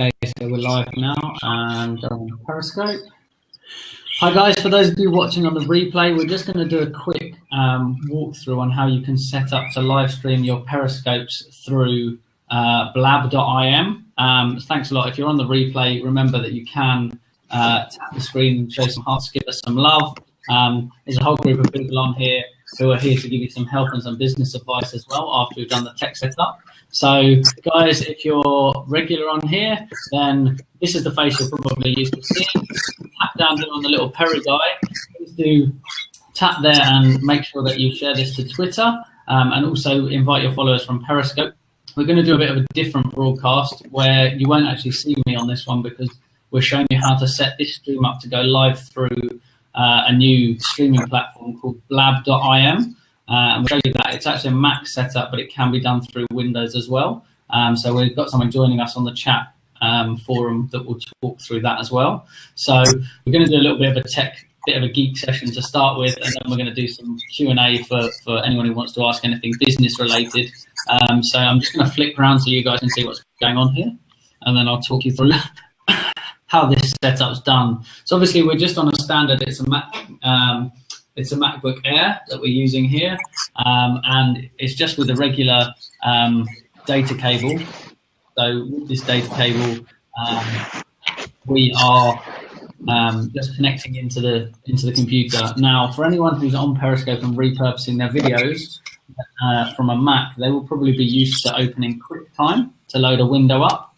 Okay, so we're live now and on Periscope. Hi guys, for those of you watching on the replay, we're just going to do a quick walkthrough on how you can set up to live stream your Periscopes through blab.im. Thanks a lot. If you're on the replay, remember that you can tap the screen and show some hearts, give us some love. There's a whole group of people on here who are here to give you some help and some business advice as well after we've done the tech setup. So guys, if you're regular on here, then this is the face you're probably used to seeing. Tap down here on the little Peri guy. Please do tap there and make sure that you share this to Twitter, and also invite your followers from Periscope. We're going to do a bit of a different broadcast where you won't actually see me on this one because we're showing you how to set this stream up to go live through a new streaming platform called blab.im. And we'll show you that. It's actually a Mac setup, but it can be done through Windows as well. So we've got someone joining us on the chat forum that will talk through that as well. So we're going to do a little bit of a geek session to start with, and then we're going to do some Q&A for anyone who wants to ask anything business related. So I'm just going to flick around so you guys can see what's going on here, and then I'll talk you through how this setup's done. So obviously we're just on a standard. It's a Mac. It's a MacBook Air that we're using here, and it's just with a regular data cable. So with this data cable, we are just connecting into the computer. Now, for anyone who's on Periscope and repurposing their videos from a Mac, they will probably be used to opening QuickTime to load a window up.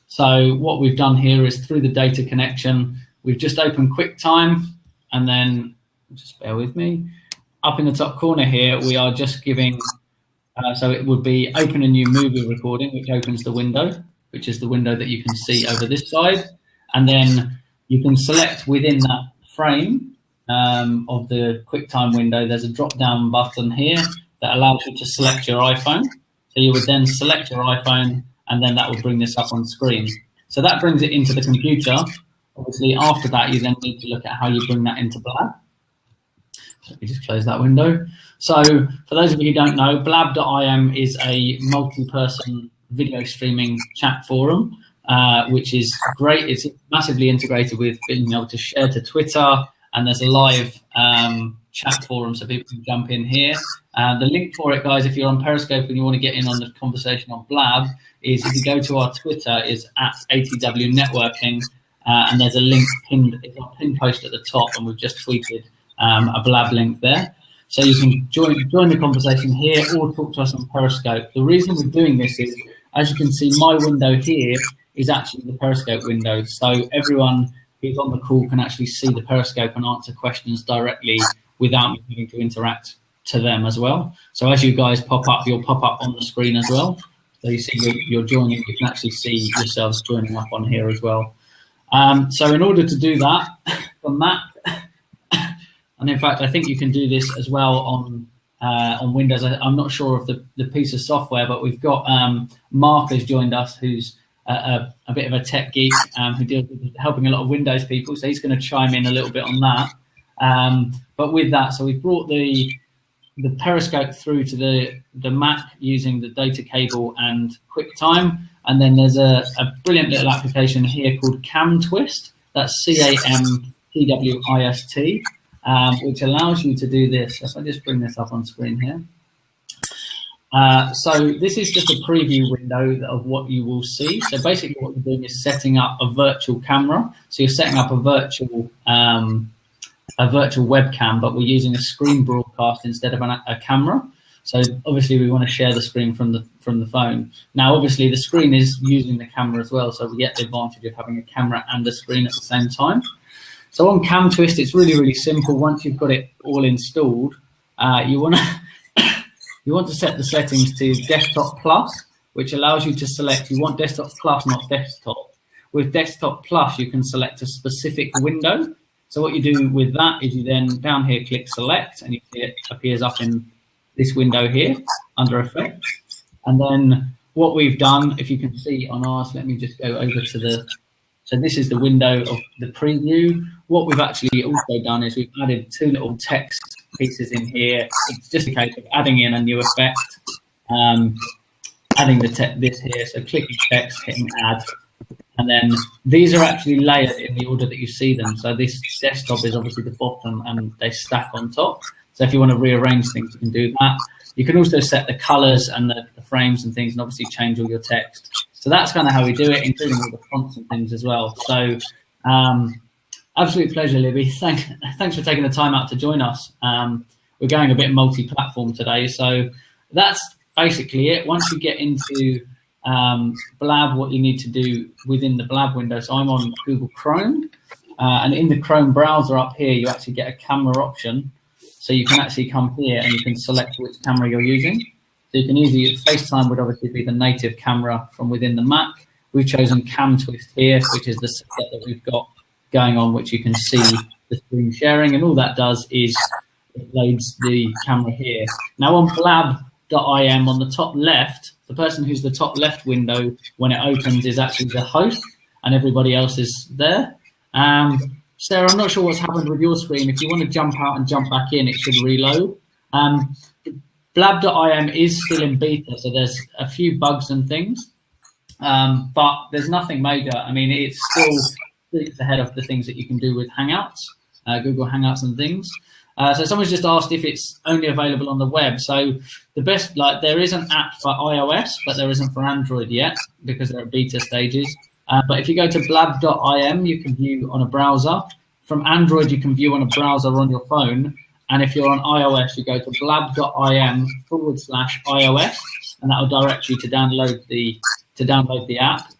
So what we've done here is through the data connection, we've just opened QuickTime, and then just bear with me. Up in the top corner here, we are just giving, so it would be open a new movie recording, which opens the window, which is the window that you can see over this side. And then you can select within that frame of the QuickTime window, there's a drop-down button here that allows you to select your iPhone. So you would then select your iPhone, and then that will bring this up on screen. So that brings it into the computer. Obviously, after that, you then need to look at how you bring that into Blab. Let me just close that window. So for those of you who don't know, blab.im is a multi-person video streaming chat forum, which is great. It's massively integrated with being able to share to Twitter, and there's a live chat forum so people can jump in here. The link for it, guys, if you're on Periscope and you want to get in on the conversation on Blab, is if you go to our Twitter, is @AllThingsNetworking, and there's a link pinned, it's a pinned post at the top, and we've just tweeted a Blab link there. So you can join the conversation here or talk to us on Periscope. The reason we're doing this is, as you can see, my window here is actually the Periscope window. So everyone who's on the call can actually see the Periscope and answer questions directly without me having to interact to them as well. So as you guys pop up, you'll pop up on the screen as well. So you see you're joining, you can actually see yourselves joining up on here as well. So in order to do that, for Mac, and in fact, I think you can do this as well on Windows. I'm not sure of the piece of software, but we've got Mark has joined us, who's a bit of a tech geek who deals with helping a lot of Windows people. So he's going to chime in a little bit on that. But with that, so we've brought the Periscope through to the Mac using the data cable and QuickTime. And then there's a brilliant little application here called CamTwist. That's CAMTWIST. Which allows you to do this. If I just bring this up on screen here. So this is just a preview window of what you will see. So basically what you're doing is setting up a virtual camera. So you're setting up a virtual webcam, but we're using a screen broadcast instead of a camera. So obviously we want to share the screen from the phone. Now obviously the screen is using the camera as well, so we get the advantage of having a camera and a screen at the same time. So on CamTwist, it's really, really simple. Once you've got it all installed, you want to set the settings to Desktop Plus, which allows you to select, you want Desktop Plus, not Desktop. With Desktop Plus, you can select a specific window. So what you do with that is you then down here click Select, and you see it appears up in this window here under Effects. And then what we've done, if you can see on ours, let me just go over to the, so this is the window of the preview. What we've actually also done is we've added two little text pieces in here. It's just a case of adding in a new effect, adding this here. So clicking text, hitting add, And then these are actually layered in the order that you see them. So this desktop is obviously the bottom and they stack on top. So if you want to rearrange things, you can do that. You can also set the colors and the frames and things, and obviously change all your text. So that's kind of how we do it, including all the fonts and things as well. So absolute pleasure, Libby. Thanks for taking the time out to join us. We're going a bit multi-platform today. So that's basically it. Once you get into Blab, what you need to do within the Blab window. So I'm on Google Chrome, and in the Chrome browser up here, you actually get a camera option. So you can actually come here and you can select which camera you're using. So you can easily, FaceTime would obviously be the native camera from within the Mac. We've chosen Cam Twist here, which is the set that we've got going on, which you can see the screen sharing. And all that does is it loads the camera here. Now on blab.im on the top left, the person who's the top left window when it opens is actually the host, and everybody else is there. Sarah, I'm not sure what's happened with your screen. If you want to jump out and jump back in, it should reload. Blab.im is still in beta, so there's a few bugs and things, but there's nothing major. I mean, it's still ahead of the things that you can do with Hangouts, Google Hangouts and things. So someone's just asked if it's only available on the web. So the best, there is an app for iOS, but there isn't for Android yet because they're at beta stages. But if you go to blab.im, you can view on a browser. From Android, you can view on a browser on your phone. And if you're on iOS, you go to blab.im/iOS, and that will direct you to download the app.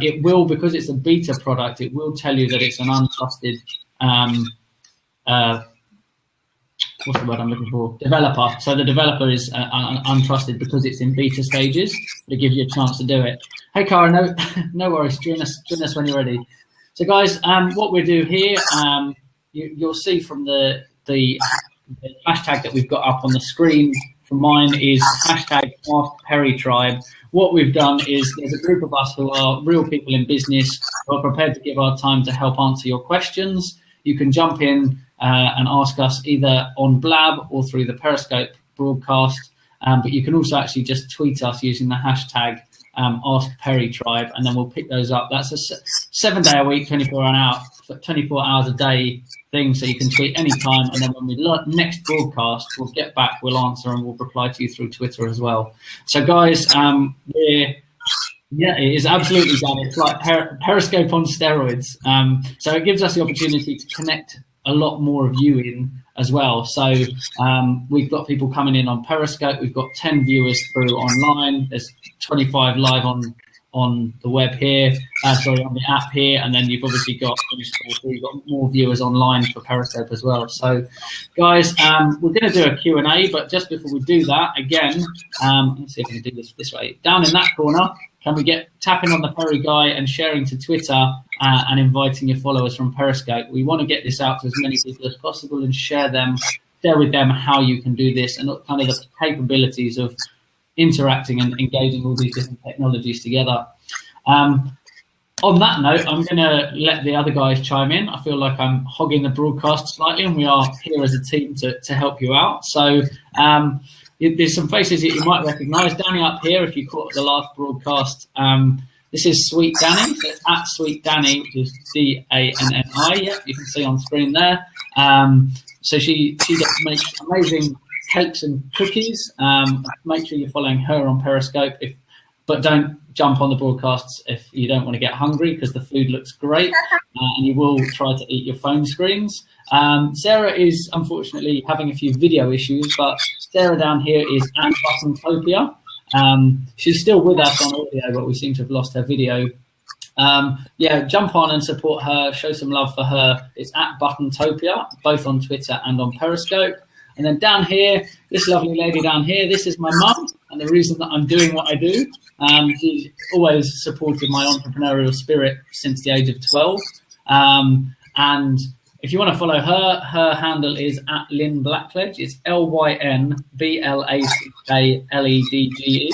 It will, because it's a beta product, it will tell you that it's an untrusted what's the word I'm looking for? Developer. So the developer is untrusted because it's in beta stages. It gives you a chance to do it. Hey, Cara, no worries. Join us when you're ready. So, guys, what we do here, you'll see from the hashtag that we've got up on the screen. From mine is hashtag AskPeriTribe. What we've done is there's a group of us who are real people in business who are prepared to give our time to help answer your questions. You can jump in and ask us either on Blab or through the Periscope broadcast. But you can also actually just tweet us using the hashtag AskPeriTribe, and then we'll pick those up. That's a 7-day-a-week, 24 hours a day thing, so you can tweet anytime. And then when we next broadcast, we'll get back, we'll answer, and we'll reply to you through Twitter as well. So, guys, it is absolutely done. It's like Periscope on steroids. So it gives us the opportunity to connect a lot more of you in as well. So we've got people coming in on Periscope. We've got 10 viewers through online. There's 25 live on the web here, on the app here, and then you've obviously got more viewers online for Periscope as well. So, guys, we're going to do a Q&A, but just before we do that, again, let's see if we can do this way. Down in that corner, can we get tapping on the Peri guy and sharing to Twitter and inviting your followers from Periscope? We want to get this out to as many people as possible and share with them how you can do this and kind of the capabilities of interacting and engaging all these different technologies together. On that note, I'm going to let the other guys chime in. I feel like I'm hogging the broadcast slightly, and we are here as a team to help you out. So there's some faces that you might recognise. Danny up here, if you caught the last broadcast, this is Sweet Danny. So it's at Sweet Danny, which is D-A-N-N-I. Yep, you can see on screen there. So she makes amazing cakes and cookies. Make sure you're following her on Periscope, but don't jump on the broadcasts if you don't want to get hungry, because the food looks great and you will try to eat your phone screens. Sarah is unfortunately having a few video issues, but Sarah down here is at Buttentopia. She's still with us on audio, but we seem to have lost her video. Jump on and support her, show some love for her. It's at Buttentopia, both on Twitter and on Periscope. And then down here, this lovely lady down here, this is my mum, and the reason that I'm doing what I do. She's always supported my entrepreneurial spirit since the age of 12. And if you want to follow her, her handle is at Lynn Blackledge. It's LYNBLACKLEDGE.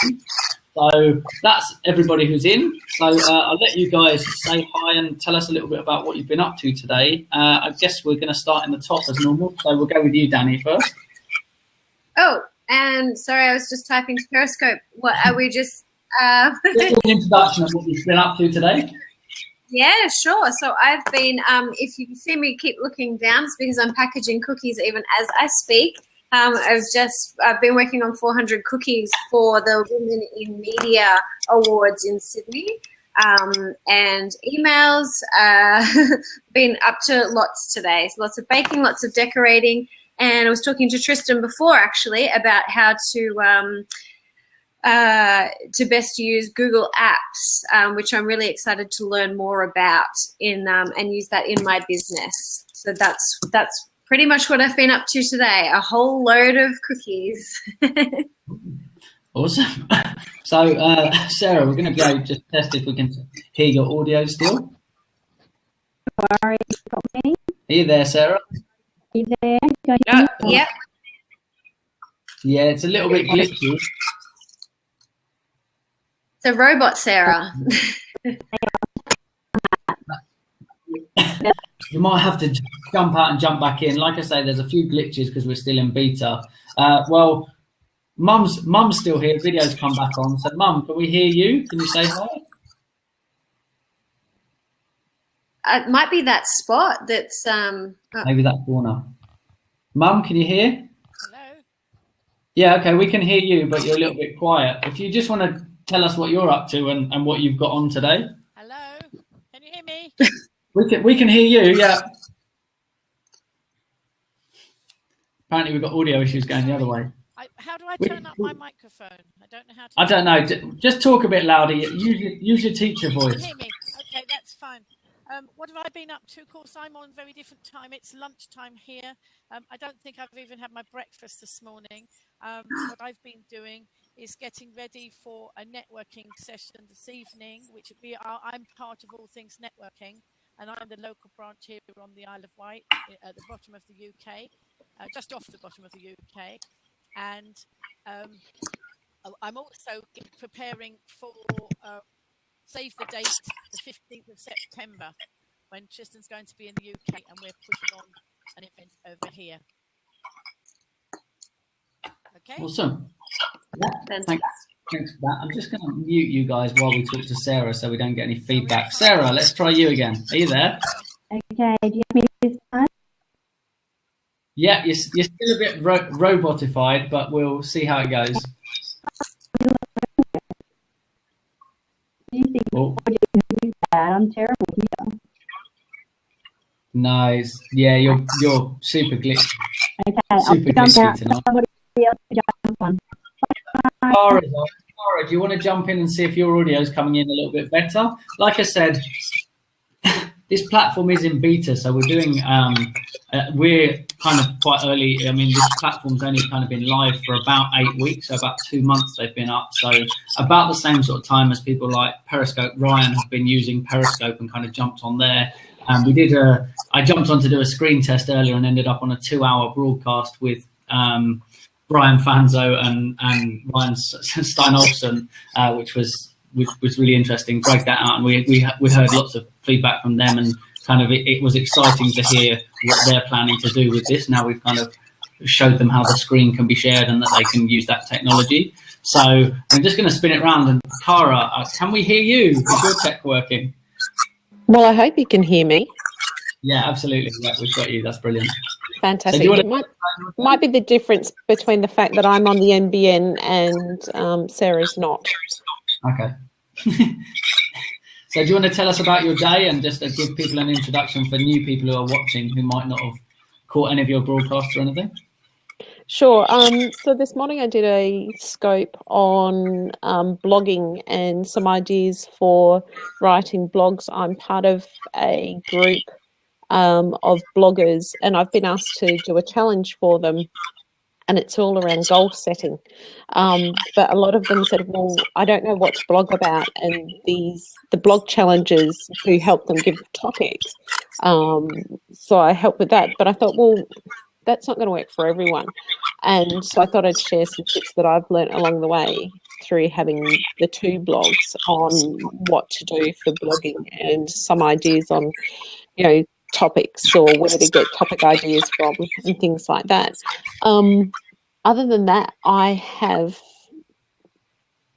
So that's everybody who's in. So I'll let you guys say hi and tell us a little bit about what you've been up to today. I guess we're going to start in the top as normal. So we'll go with you, Danny, first. Oh, and sorry, I was just typing to Periscope. What are we just... Just an introduction of what you've been up to today. Yeah, sure. So I've been, if you see me keep looking down, it's because I'm packaging cookies even as I speak. I've been working on 400 cookies for the Women in Media Awards in Sydney. And emails, been up to lots today. So lots of baking, lots of decorating. And I was talking to Tristan before, actually, about how to best use Google Apps, which I'm really excited to learn more about and use that in my business. So that's pretty much what I've been up to today. A whole load of cookies. Awesome. So, Sarah, we're going to go just test if we can hear your audio still. Sorry, got me. Are you there, Sarah? Are you there? Yep. Yeah, it's a little bit glitchy. It's a robot, Sarah. You might have to jump out and jump back in. Like I say, there's a few glitches because we're still in beta. Well, Mum's still here. Video's come back on. So, Mum, can we hear you? Can you say hi? It might be that spot that's... Maybe that corner. Mum, can you hear? Hello? Yeah, okay, we can hear you, but you're a little bit quiet. If you just want to tell us what you're up to and what you've got on today. Hello? Can you hear me? We can hear you, yeah. Apparently we've got audio issues going the other way. How do I turn up my microphone? I don't know how to. I don't know. Just talk a bit louder. Use your teacher voice. Can you hear me? Okay, that's fine. What have I been up to? Of course, I'm on very different time. It's lunchtime here. I don't think I've even had my breakfast this morning. What I've been doing is getting ready for a networking session this evening, which I'm part of All Things Networking, and I'm the local branch here on the Isle of Wight at the bottom of the UK, just off the bottom of the UK. And I'm also preparing for save the date, the 15th of September, when Tristan's going to be in the UK and we're putting on an event over here. Okay. Awesome. Yeah, thanks for that. I'm just going to mute you guys while we talk to Sarah so we don't get any feedback. Sarah, let's try you again. Are you there? Okay, do you have me this time? Yeah, you're still a bit robotified, but we'll see how it goes. Do you think audio is bad? I'm terrible here. Nice. Yeah, you're super glitchy. Okay, Super I'll jump glitchy out. tonight. Somebody else jump on. Laura, do you want to jump in and see if your audio is coming in a little bit better? Like I said, this platform is in beta, so we're doing, we're kind of quite early. I mean, this platform's only kind of been live for about 8 weeks, so about 2 months they've been up. So about the same sort of time as people like Periscope. Ryan has been using Periscope and kind of jumped on there. I jumped on to do a screen test earlier and ended up on a 2-hour broadcast with Brian Fanzo and Ryan Steinolfsen, which was really interesting. Break that out, and we heard lots of feedback from them, and kind of it was exciting to hear what they're planning to do with this. Now we've kind of showed them how the screen can be shared and that they can use that technology. So I'm just going to spin it around, and Cara, can we hear you? Is your tech working? Well, I hope you can hear me. Yeah, absolutely. Yeah, we've got you. That's brilliant. Fantastic. So it might be the difference between the fact that I'm on the NBN and Sarah's not. Okay. So do you want to tell us about your day and just give people an introduction for new people who are watching who might not have caught any of your broadcasts or anything? Sure. So this morning I did a scope on blogging and some ideas for writing blogs. I'm part of a group of bloggers, and I've been asked to do a challenge for them, and it's all around goal setting. But a lot of them said, well, I don't know what to blog about, and the blog challenges do help them give topics. So I help with that, but I thought, well, that's not going to work for everyone. And so I thought I'd share some tips that I've learned along the way through having the 2 blogs on what to do for blogging, and some ideas on, topics or where to get topic ideas from and things like that. Other than that, I have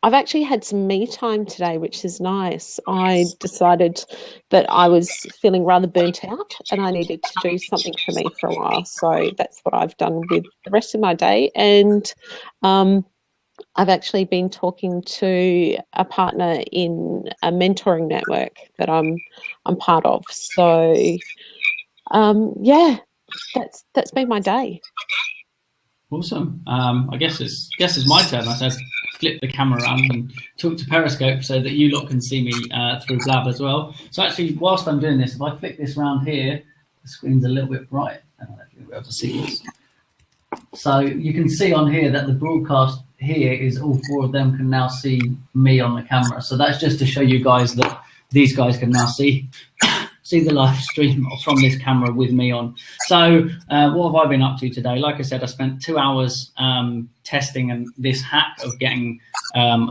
I've actually had some me time today, which is nice. I decided that I was feeling rather burnt out and I needed to do something for me for a while. So that's what I've done with the rest of my day. And I've actually been talking to a partner in a mentoring network that I'm part of. So yeah, that's been my day. Awesome. I guess it's my turn. I said flip the camera around and talk to Periscope so that you lot can see me through Blab as well. So actually, whilst I'm doing this, if I flick this around here, the screen's a little bit bright. I don't know if you'll be able to see this. So you can see on here that the broadcast here is all four of them can now see me on the camera. So that's just to show you guys that these guys can now see the live stream from this camera with me on. So what have I been up to today? Like I said, I spent 2 hours testing this hack of getting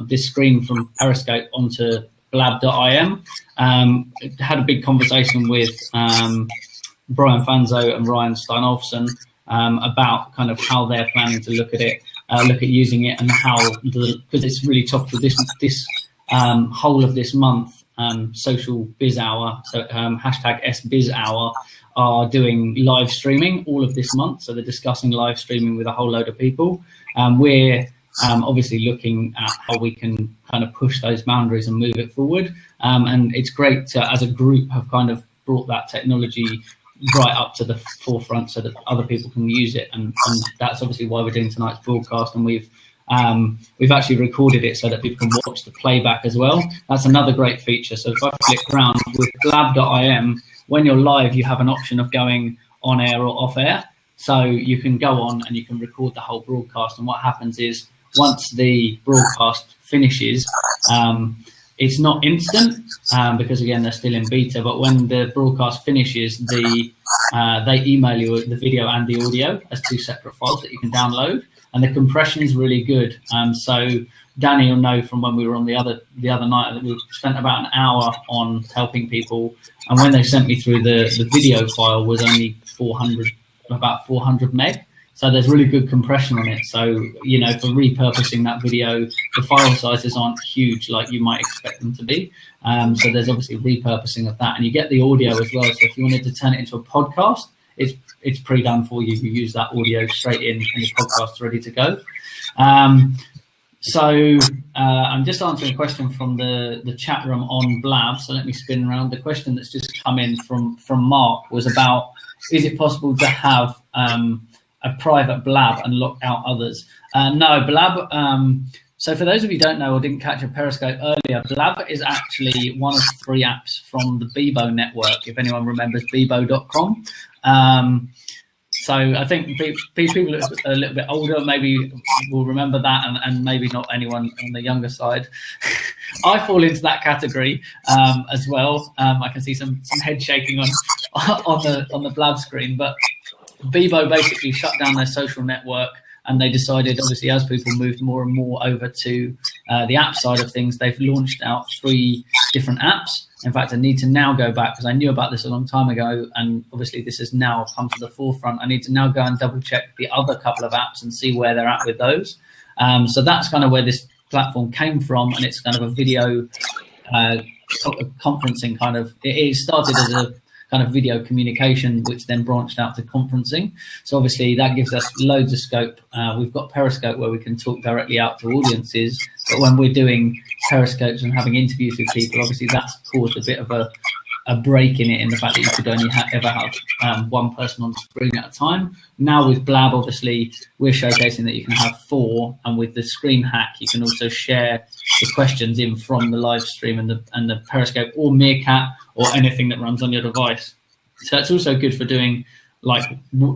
this screen from Periscope onto blab.im. Had a big conversation with Brian Fanzo and Ryan Steinolfsson about kind of how they're planning to look at using it, and how, because it's really topical this whole of this month. Social Biz Hour, so hashtag SBiz Hour, are doing live streaming all of this month. So they're discussing live streaming with a whole load of people. We're obviously looking at how we can kind of push those boundaries and move it forward. And it's great to, as a group, have kind of brought that technology right up to the forefront so that other people can use it. And that's obviously why we're doing tonight's broadcast. And we've actually recorded it so that people can watch the playback as well. That's another great feature. So if I click around with blab.im, when you're live, you have an option of going on air or off air. So you can go on and you can record the whole broadcast. And what happens is, once the broadcast finishes, it's not instant because, again, they're still in beta. But when the broadcast finishes, they email you the video and the audio as 2 separate files that you can download. And the compression is really good. So Danny will know from when we were on the other night that we spent about an hour on helping people. And when they sent me through the video file was only about 400 meg. So there's really good compression on it. So, you know, for repurposing that video, the file sizes aren't huge like you might expect them to be. So there's obviously repurposing of that. And you get the audio as well. So if you wanted to turn it into a podcast, it's pre-done for you. You use that audio straight in and your podcast's ready to go. So I'm just answering a question from the chat room on Blab. So let me spin around. The question that's just come in from Mark was about, is it possible to have a private Blab and lock out others? No, Blab. So for those of you who don't know or didn't catch a Periscope earlier, Blab is actually one of 3 apps from the Bebo network, if anyone remembers Bebo.com. So I think people a little bit older maybe will remember that, and maybe not anyone on the younger side. I fall into that category as well. I can see some head shaking on the Blab screen, but Bebo basically shut down their social network, and they decided, obviously, as people moved more and more over to the app side of things, they've launched out 3 different apps. In fact, I need to now go back, because I knew about this a long time ago, and obviously this has now come to the forefront. I need to now go and double check the other couple of apps and see where they're at with those. So that's kind of where this platform came from, and it's kind of a video conferencing kind of, it started as a kind of video communication, which then branched out to conferencing. So obviously that gives us loads of scope. We've got Periscope where we can talk directly out to audiences, but when we're doing Periscopes and having interviews with people, obviously that's caused a bit of a break in it, in the fact that you could only ever have 1 person on screen at a time. Now with Blab, obviously, we're showcasing that you can have 4, and with the screen hack, you can also share the questions in from the live stream and the Periscope or Meerkat or anything that runs on your device. So it's also good for doing like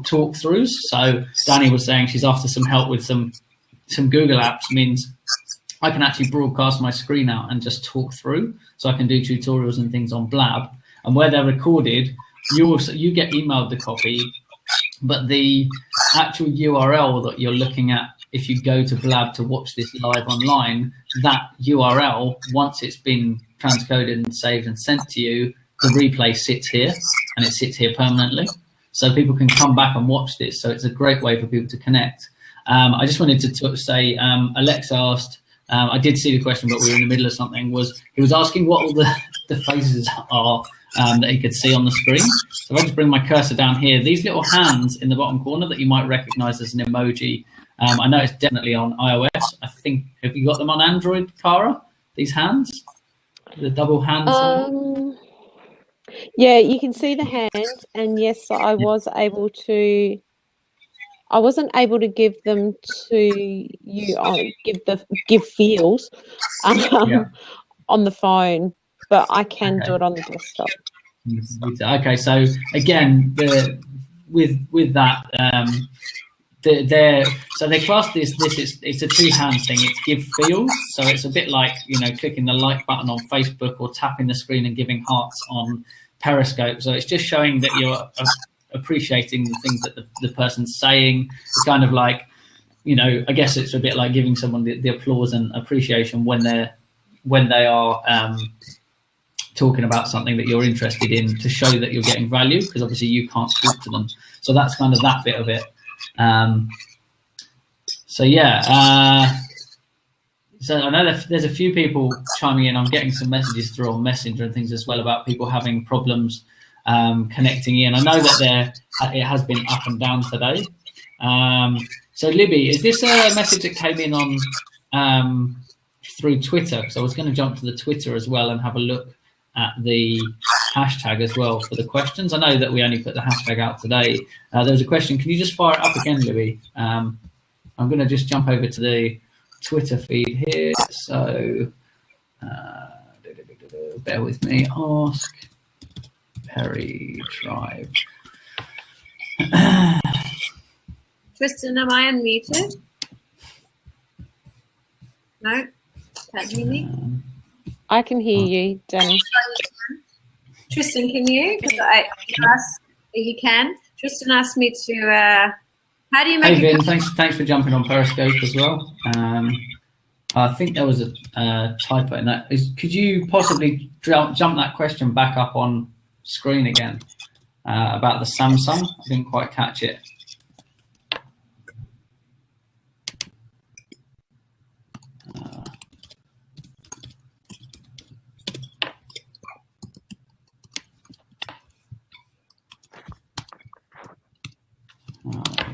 talk throughs. So Danny was saying she's after some help with some Google apps, means I can actually broadcast my screen out and just talk through. So I can do tutorials and things on Blab, and where they're recorded, you get emailed the copy, but the actual URL that you're looking at, if you go to Blab to watch this live online, that URL, once it's been transcoded and saved and sent to you, the replay sits here, and it sits here permanently. So people can come back and watch this. So it's a great way for people to connect. I just wanted to say, Alexa asked, I did see the question, but we were in the middle of something. He was asking what all the faces are that he could see on the screen. So if I just bring my cursor down here, these little hands in the bottom corner that you might recognize as an emoji. I know it's definitely on iOS. I think, have you got them on Android, Cara? These hands, the double hands. Yeah, you can see the hands, and yes, I was able to. I wasn't able to give them to you. Give feels on the phone, but I can do it on the desktop. Okay, so again, with that, so they class this. It's a two hands thing. It's give feels, so it's a bit like, you know, clicking the like button on Facebook or tapping the screen and giving hearts on Periscope. So it's just showing that you're appreciating the things that the person's saying. It's kind of like, you know, I guess it's a bit like giving someone the applause and appreciation when they are talking about something that you're interested in, to show that you're getting value, because obviously you can't talk to them. So that's kind of that bit of it. So yeah, so I know that there's a few people chiming in. I'm getting some messages through on Messenger and things as well about people having problems connecting in. I know that it has been up and down today. So Libby, is this a message that came in on through Twitter? Because I was going to jump to the Twitter as well and have a look at the hashtag as well for the questions. I know that we only put the hashtag out today. There was a question. Can you just fire it up again, Libby? I'm going to just jump over to the Twitter feed here. So bear with me. Ask Perry Tribe. Tristan, am I unmuted? No? Can't hear me? I can hear you, Danny. Tristan, can you? You can. Tristan asked me to. How do you make? Hey Vin, thanks for jumping on Periscope as well. I think there was a typo in that. Could you possibly jump that question back up on screen again about the Samsung? I didn't quite catch it.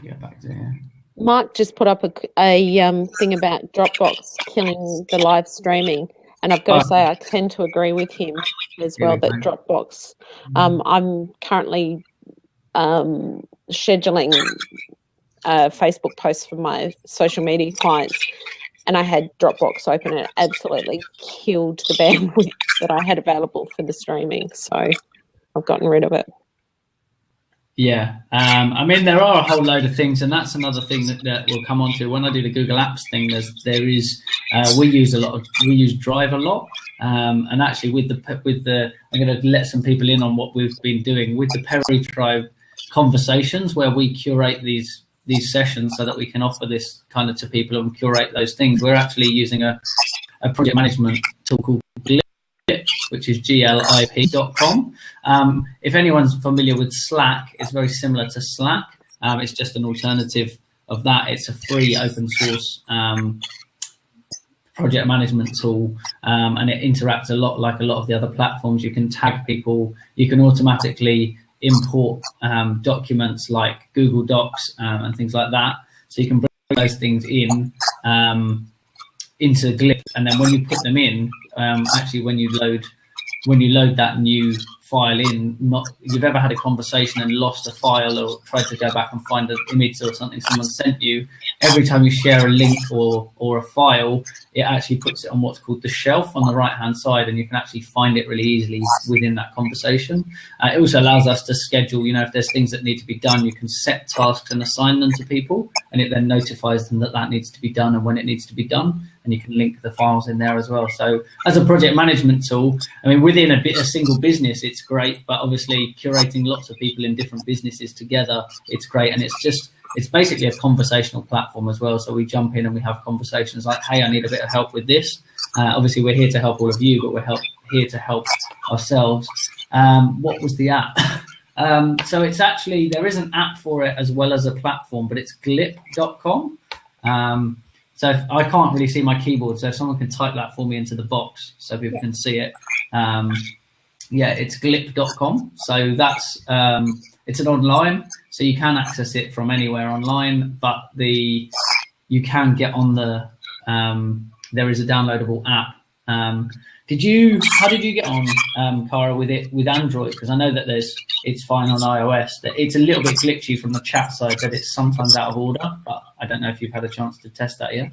Get back to here. Mark just put up a thing about Dropbox killing the live streaming, and I've got to say I tend to agree with him as well, that Dropbox. I'm currently scheduling Facebook posts for my social media clients, and I had Dropbox open, and it absolutely killed the bandwidth that I had available for the streaming, so I've gotten rid of it. Yeah, I mean, there are a whole load of things, and that's another thing that we'll come on to when I do the Google Apps thing. We use Drive a lot, and actually with the I'm going to let some people in on what we've been doing with the Perry Tribe conversations, where we curate these sessions so that we can offer this kind of to people and curate those things. We're actually using a project management tool called Glip, which is glip.com. If anyone's familiar with Slack, it's very similar to Slack. It's just an alternative of that. It's a free open source project management tool, and it interacts a lot like a lot of the other platforms. You can tag people. You can automatically import documents like Google Docs and things like that. So you can bring those things in into Glip, and then when you put them in, actually when you load that new file in, if you've ever had a conversation and lost a file or tried to go back and find an image or something someone sent you, every time you share a link or a file, it actually puts it on what's called the shelf on the right hand side, and you can actually find it really easily within that conversation. It also allows us to schedule, if there's things that need to be done, you can set tasks and assign them to people, and it then notifies them that needs to be done and when it needs to be done, and you can link the files in there as well. So as a project management tool, I mean, within a single business, it's great, but obviously curating lots of people in different businesses together, it's great. And it's basically a conversational platform as well. So we jump in and we have conversations like, hey, I need a bit of help with this. Obviously we're here to help all of you, but we're here to help ourselves. What was the app? So it's actually, there is an app for it as well as a platform, but it's glip.com. So I can't really see my keyboard, so if someone can type that for me into the box so people can see it. Yeah, it's glip.com. So that's it's an online, so you can access it from anywhere online, but you can get on the there is a downloadable app. How did you get on, Cara, with Android? Because I know that it's fine on iOS. It's a little bit glitchy from the chat side, that it's sometimes out of order, but I don't know if you've had a chance to test that yet.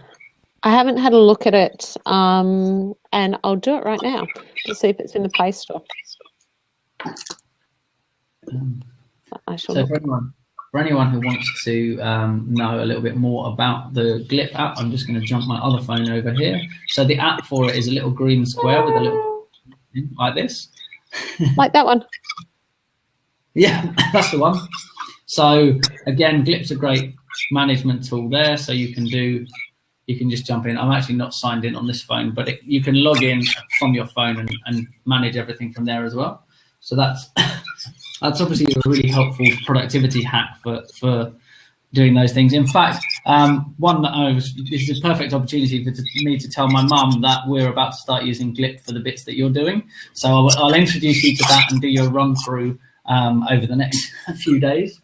I haven't had a look at it, and I'll do it right now to see if it's in the Play Store. So for anyone who wants to know a little bit more about the Glip app, I'm just going to jump my other phone over here. So the app for it is a little green square with a little like this. Like that one. Yeah, that's the one. So again, Glip's a great management tool there. So you can just jump in. I'm actually not signed in on this phone, but you can log in from your phone and manage everything from there as well. So that's obviously a really helpful productivity hack for doing those things. In fact, one that this is a perfect opportunity for me to tell my mum that we're about to start using Glip for the bits that you're doing. So I'll introduce you to that and do your run through over the next few days.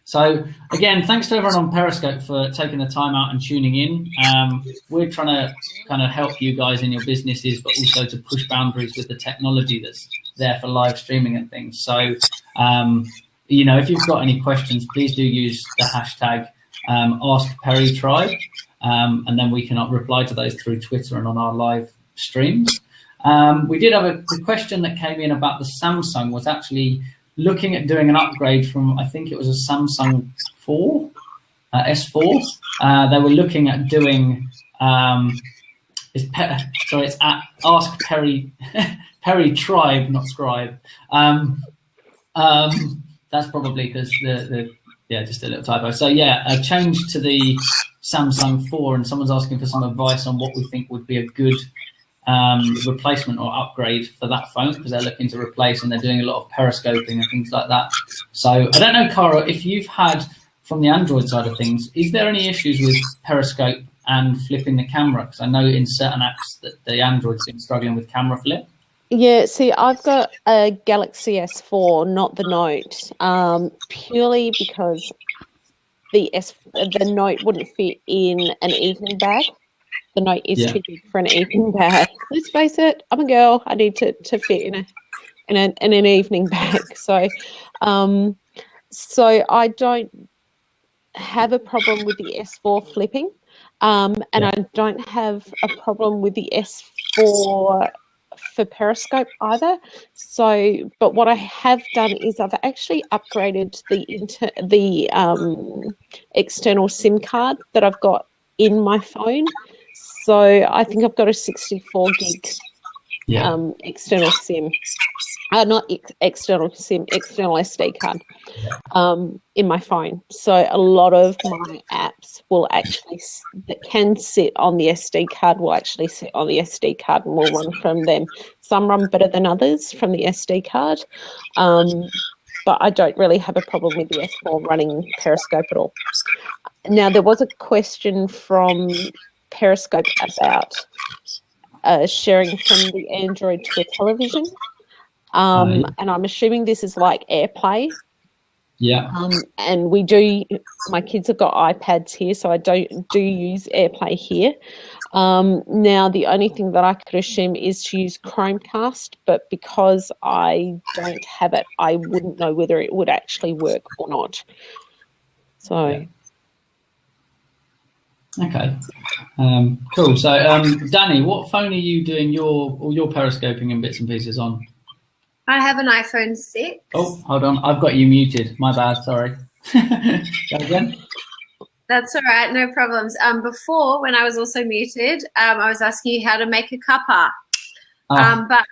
So again, thanks to everyone on Periscope for taking the time out and tuning in. We're trying to kind of help you guys in your businesses, but also to push boundaries with the technology that's there for live streaming and things. So, you know, if you've got any questions, please do use the hashtag AskPeriTribe, and then we can reply to those through Twitter and on our live streams. We did have a question that came in about the Samsung was actually looking at doing an upgrade from, I think it was a Samsung 4, S4. They were looking at doing, it's at Ask Peri, Tribe, not Scribe. That's probably because yeah, just a little typo. So yeah, a change to the Samsung 4, and someone's asking for some advice on what we think would be a good replacement or upgrade for that phone, because they're looking to replace and they're doing a lot of periscoping and things like that. So I don't know, Cara, if you've had, from the Android side of things, is there any issues with Periscope and flipping the camera? Because I know in certain apps that the Android's been struggling with camera flip. Yeah, see, I've got a Galaxy S4, not the Note, purely because the Note wouldn't fit in an evening bag. The Note is too big for an evening bag. Let's face it, I'm a girl. I need to fit in an evening bag. So, so I don't have a problem with the S4 flipping, and I don't have a problem with the S4 for Periscope either. So, but what I have done is I've actually upgraded the external SIM card that I've got in my phone. So I think I've got a 64 gig external SIM, not external SIM, external SD card in my phone. So a lot of my apps will actually, that can sit on the SD card, will actually sit on the SD card and will run from them. Some run better than others from the SD card, but I don't really have a problem with the S4 running Periscope at all. Now, there was a question from Periscope about sharing from the Android to a television, and I'm assuming this is like AirPlay. Yeah. And we do. My kids have got iPads here, so I do use AirPlay here. Now, the only thing that I could assume is to use Chromecast, but because I don't have it, I wouldn't know whether it would actually work or not. So. Yeah. Okay, cool. So, Danny, what phone are you doing all your periscoping and bits and pieces on? I have an iPhone 6. Oh, hold on. I've got you muted. My bad. Sorry. Go again. That's all right. No problems. Before, when I was also muted, I was asking you how to make a cuppa. But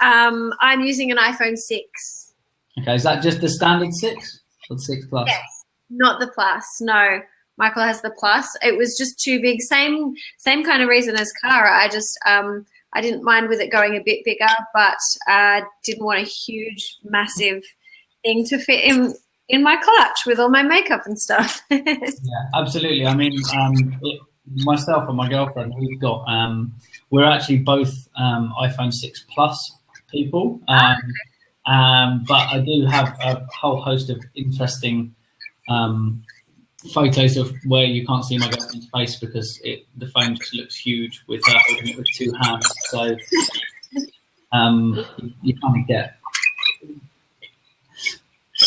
I'm using an iPhone 6. Okay, is that just the standard 6 or the 6 Plus? Yes, not the Plus. No. Michael has the Plus. It was just too big. Same kind of reason as Cara. I just I didn't mind with it going a bit bigger, but didn't want a huge, massive thing to fit in in my clutch with all my makeup and stuff. Yeah, absolutely. I mean, myself and my girlfriend, we're actually both iPhone 6 Plus people, but I do have a whole host of interesting photos of where you can't see my girlfriend's face because the phone just looks huge with her holding it with two hands. So you kind of get.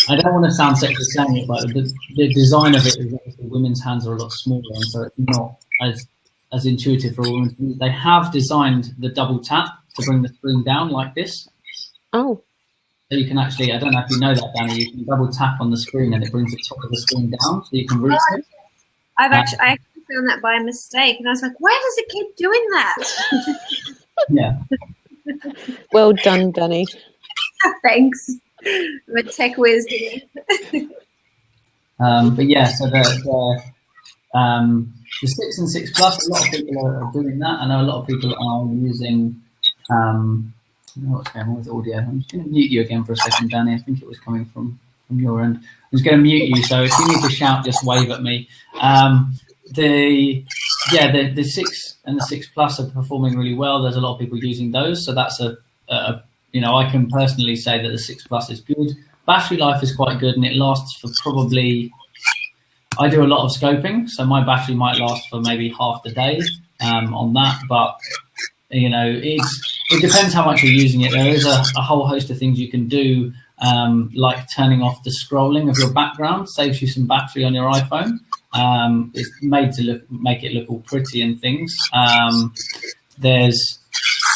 I don't want to sound sexist saying it, but the design of it is obviously women's hands are a lot smaller, and so it's not as intuitive for women to use. They have designed the double tap to bring the screen down like this. Oh. So you can actually, I don't know if you know that, Danny, you can double tap on the screen and it brings the top of the screen down so you can reach it. I actually found that by mistake, and I was like, why does it keep doing that? Yeah. Well done, Danny. Thanks. I'm a tech whiz. But yeah, so the 6 and 6 Plus, a lot of people are doing that. I know a lot of people are using, I don't know what's going on with audio. I'm just going to mute you again for a second, Danny. I think it was coming from your end. I'm just going to mute you, so if you need to shout, just wave at me. The 6 and the 6 Plus are performing really well. There's a lot of people using those, so that's I can personally say that the 6 Plus is good. Battery life is quite good, and it lasts for probably. I do a lot of scoping, so my battery might last for maybe half the day on that, but it depends how much you're using it. There is a whole host of things you can do, like turning off the scrolling of your background, saves you some battery on your iPhone. It's made to make it look all pretty and things. There's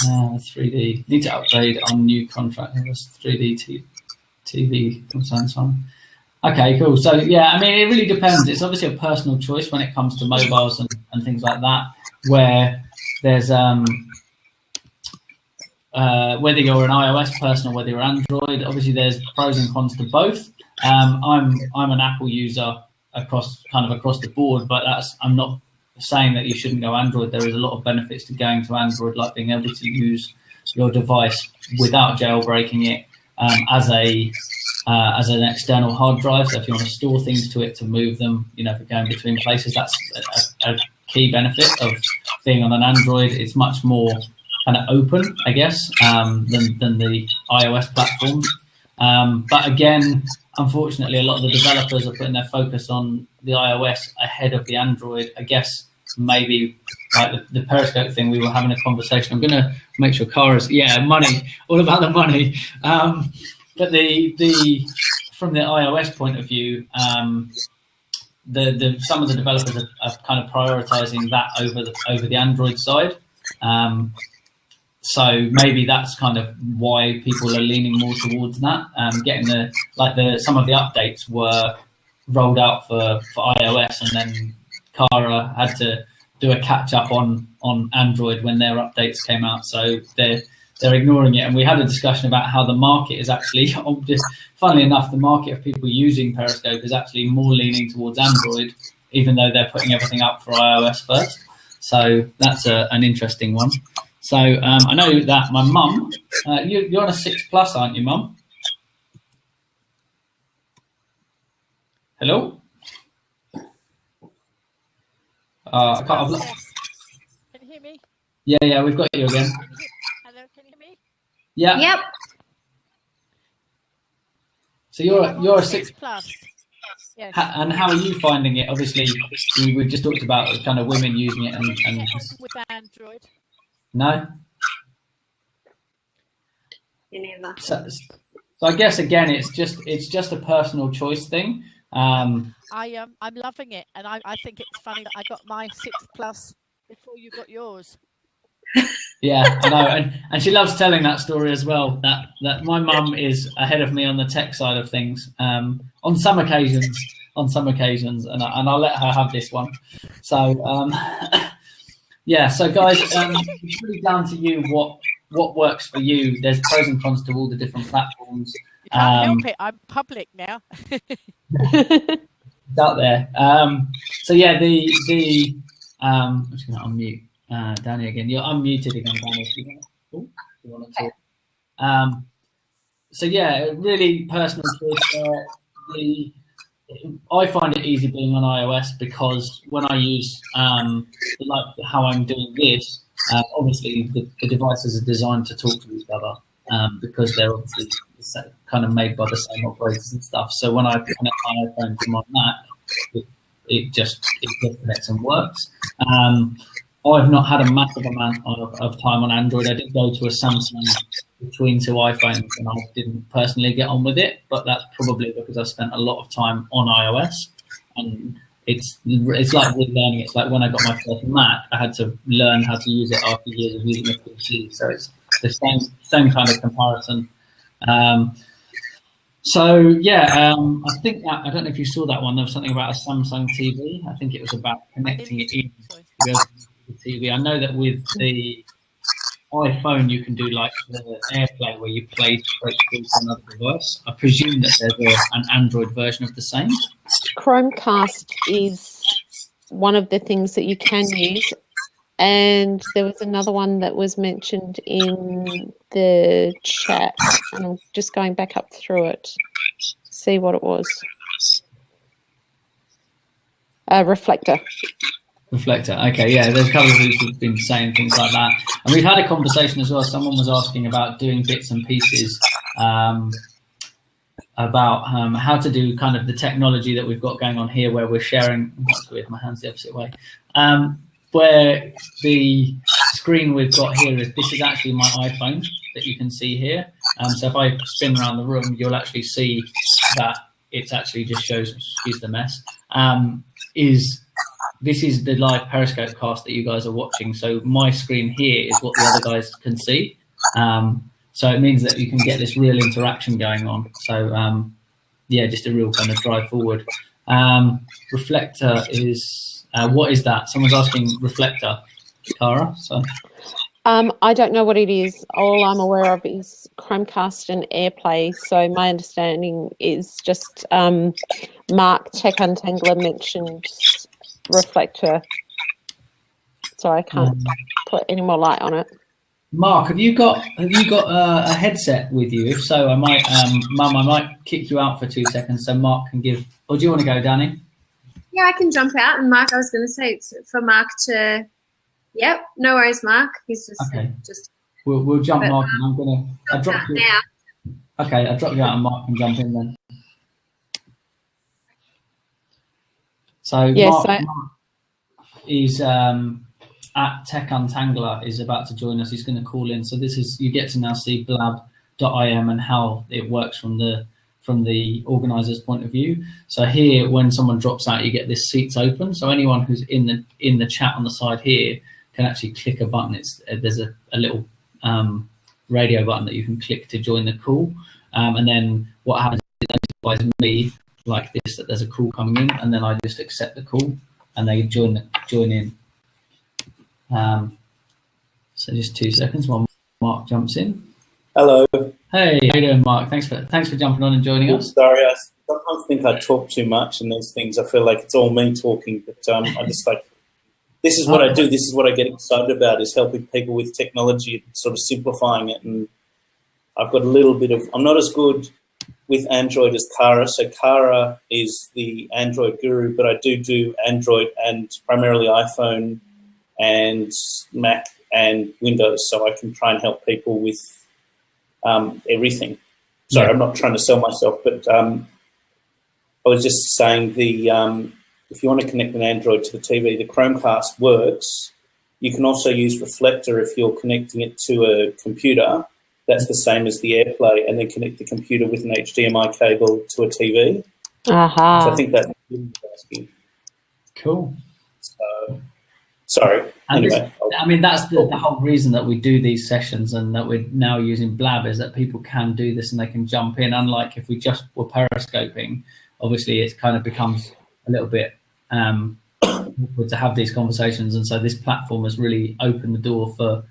3D. Need to upgrade on new contract. There's 3D TV from Samsung. Okay, cool. So yeah, I mean, it really depends. It's obviously a personal choice when it comes to mobiles and things like that, where there's whether you're an iOS person or whether you're Android. Obviously, there's pros and cons to both. I'm an Apple user across the board, but I'm not saying that you shouldn't go Android. There is a lot of benefits to going to Android, like being able to use your device without jailbreaking it as an external hard drive. So if you want to store things to it to move them, if you're going between places, that's a key benefit of being on an Android. It's much more kind of open, I guess, than the iOS platform. But again, unfortunately, a lot of the developers are putting their focus on the iOS ahead of the Android. I guess maybe like the Periscope thing, we were having a conversation. I'm going to make sure money, all about the money. But from the iOS point of view, some of the developers are kind of prioritizing that over the Android side. So maybe that's kind of why people are leaning more towards that. Some of the updates were rolled out for iOS, and then Kara had to do a catch up on Android when their updates came out. So they're ignoring it. And we had a discussion about how the market is actually, funnily enough, the market of people using Periscope is actually more leaning towards Android, even though they're putting everything up for iOS first. So that's an interesting one. So I know that my mum, you're on a 6 Plus, aren't you, Mum? Hello? I can't. Can you hear me? Yeah, we've got you again. Hello, can you hear me? Yeah. Yep. So you're a 6 Plus. Yes. And how are you finding it? Obviously, we've just talked about kind of women using it and with Android. No. You never. So I guess again, it's just a personal choice thing. I'm loving it, and I think it's funny that I got my 6 Plus before you got yours. Yeah, I know, and she loves telling that story as well. That my mum is ahead of me on the tech side of things. On some occasions, and I'll let her have this one. So yeah, so guys, it's really down to you what works for you. There's pros and cons to all the different platforms. You can't help it. I'm public now. It's out there. So yeah, I'm just going to unmute Danny again. You're unmuted again, Danny. If you want to talk. So yeah, really personal choice there. I find it easy being on iOS because when I use like how I'm doing this, obviously the devices are designed to talk to each other because they're obviously kind of made by the same operators and stuff. So when I connect my iPhone to my Mac, it just connects and works. I've not had a massive amount of time on Android. I did go to a Samsung between two iPhones, and I didn't personally get on with it, but that's probably because I spent a lot of time on iOS, and it's like with learning. It's like when I got my first Mac, I had to learn how to use it after years of using a PC. So it's the same kind of comparison. So yeah, I think that, I don't know if you saw that one. There was something about a Samsung TV. I think it was about connecting it in to the TV. I know that with the iPhone, you can do like the AirPlay where you play straight through to another device. I presume that there's an Android version of the same. Chromecast is one of the things that you can use. And there was another one that was mentioned in the chat, and I'm just going back up through it to see what it was. Reflector. Reflector. Okay, yeah, there's a couple of people who've been saying things like that. And we've had a conversation as well. Someone was asking about doing bits and pieces about how to do kind of the technology that we've got going on here where we're sharing. That's weird, my hand's the opposite way. Where the screen we've got here this is actually my iPhone that you can see here. So if I spin around the room, you'll actually see that it actually just shows, excuse the mess, this is the live Periscope cast that you guys are watching. So my screen here is what the other guys can see. So it means that you can get this real interaction going on. So yeah, just a real kind of drive forward. Reflector is, what is that? Someone's asking Reflector, Cara. So I don't know what it is. All I'm aware of is Chromecast and AirPlay. So my understanding is just Mark Tech Untangler mentioned Reflector. So I can't put any more light on it. Mark, have you got a headset with you? If so, I might, Mum, I might kick you out for 2 seconds so Mark can give. Or do you want to go, Danny? Yeah, I can jump out. And Mark, I was going to say it's for Mark to. Yep, no worries, Mark. He's just okay. We'll jump, Mark. And I drop you now. Okay, I drop you out, and Mark can jump in then. So yes, Mark is at Tech Untangler is about to join us. He's going to call in. So this is, you get to now see blab.im and how it works from the organizer's point of view. So here, when someone drops out, you get this seats open. So anyone who's in the chat on the side here can actually click a button. There's a little radio button that you can click to join the call. And then what happens is it notifies me like this that there's a call coming in, and then I just accept the call and they join in. So just 2 seconds while Mark jumps in. Hello. Hey, how you doing, Mark? Thanks for jumping on and joining us. Sorry, I sometimes think I talk too much, and these things I feel like it's all me talking. But I just like, this is what I do. This is what I get excited about, is helping people with technology, sort of simplifying it. And I've got a little bit of. I'm not as good with Android as Cara. So Cara is the Android guru, but I do Android and primarily iPhone and Mac and Windows. So I can try and help people with everything. Sorry, yeah. I'm not trying to sell myself, but I was just saying if you want to connect an Android to the TV, the Chromecast works. You can also use Reflector if you're connecting it to a computer. That's the same as the AirPlay, and then connect the computer with an HDMI cable to a TV. Aha. So I think that's asking. Cool. So, sorry. And anyway, that's the whole reason that we do these sessions and that we're now using Blab, is that people can do this and they can jump in. Unlike if we just were periscoping, obviously it kind of becomes a little bit awkward to have these conversations. And so this platform has really opened the door for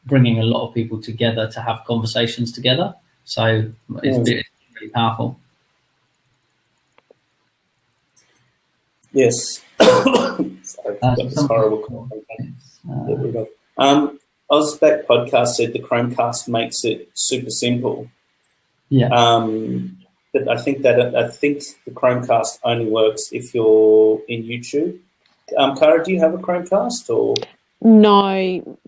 bringing a lot of people together to have conversations together. So it's really powerful. Yes. Sorry, got this horrible call. Ozback Podcast said the Chromecast makes it super simple. Yeah. I think the Chromecast only works if you're in YouTube. Cara, do you have a Chromecast or? No.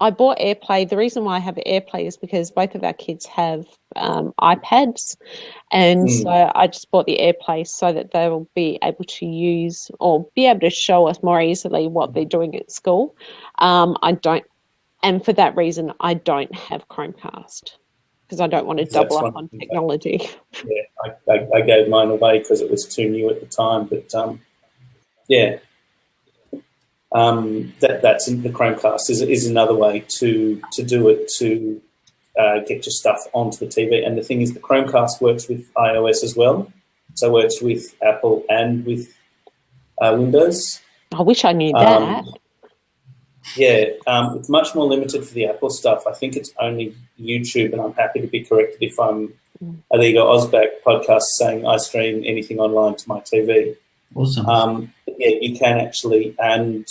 I bought AirPlay. The reason why I have AirPlay is because both of our kids have iPads, and so I just bought the AirPlay so that they will be able to use or be able to show us more easily what they're doing at school. I don't, and for that reason, I don't have Chromecast because I don't want to double up on technology. Yeah, I gave mine away because it was too new at the time, but yeah. That's in the Chromecast is another way to do it, to get your stuff onto the TV. And the thing is, the Chromecast works with iOS as well, so it works with Apple and with Windows. I wish I knew that. Yeah, it's much more limited for the Apple stuff. I think it's only YouTube, and I'm happy to be corrected if I'm. There you go, Ozback podcast saying I stream anything online to my TV. Awesome. Yeah, you can actually, and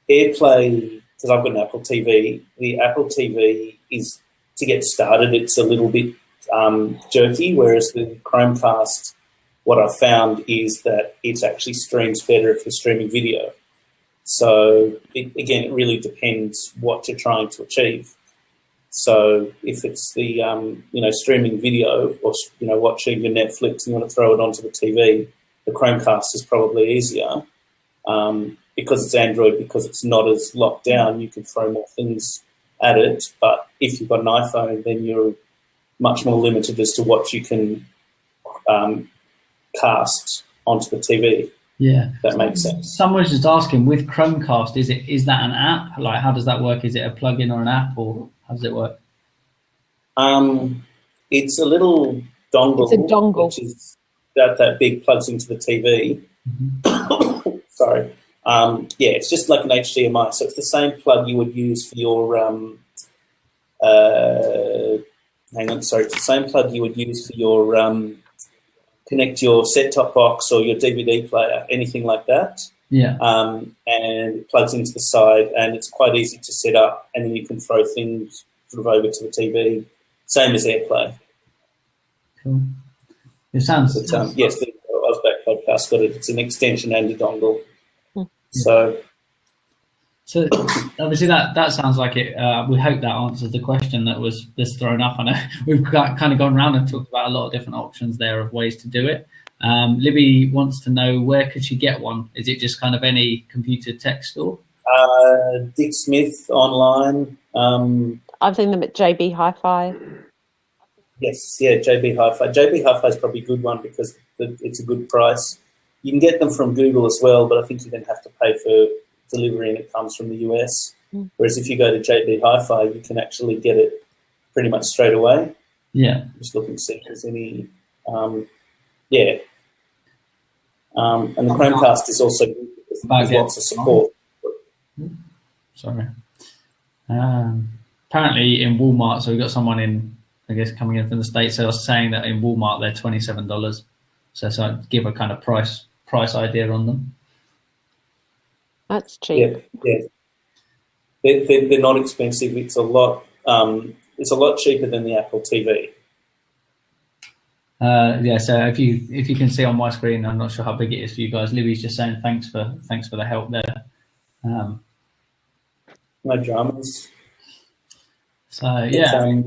AirPlay, because I've got an Apple TV, the Apple TV is, to get started, it's a little bit jerky, whereas the Chromecast, what I've found is that it actually streams better if you're streaming video. So, it really depends what you're trying to achieve. So if it's the, streaming video or, watching your Netflix and you want to throw it onto the TV, the Chromecast is probably easier because it's Android, because it's not as locked down. You can throw more things at it. But if you've got an iPhone, then you're much more limited as to what you can cast onto the TV. Yeah, if that makes sense. Someone was just asking, with Chromecast, is that an app? Like, how does that work? Is it a plugin or an app, or how does it work? It's a little dongle. It's a dongle. Which is that big, plugs into the TV. Mm-hmm. Sorry. It's just like an HDMI. So it's the same plug you would use for your it's the same plug you would use for your connect your set-top box or your DVD player, anything like that. Yeah. And it plugs into the side, and it's quite easy to set up, and then you can throw things sort of over to the TV. Same as AirPlay. Cool. It sounds. But, yes, the Ozback podcast got it. It's an extension and a dongle. So obviously that sounds like it. We hope that answers the question that was just thrown up. I know we've kind of gone around and talked about a lot of different options there of ways to do it. Libby wants to know, where could she get one? Is it just kind of any computer tech store? Dick Smith online. I've seen them at JB Hi-Fi. Yes, yeah, JB Hi-Fi. JB Hi-Fi is probably a good one because it's a good price. You can get them from Google as well, but I think you then have to pay for delivery, and it comes from the US. Whereas if you go to JB Hi-Fi, you can actually get it pretty much straight away. Yeah. Just looking to see if there's any, And the Chromecast is also good because there's lots of support. Sorry. Apparently in Walmart, so we've got someone in, I guess, coming in from the States, so I was saying that in Walmart they're $27. So I give a kind of price idea on them. That's cheap. Yeah. They're not expensive. It's a lot cheaper than the Apple TV. So if you can see on my screen, I'm not sure how big it is for you guys. Libby's just saying thanks for the help there. No dramas. So yeah,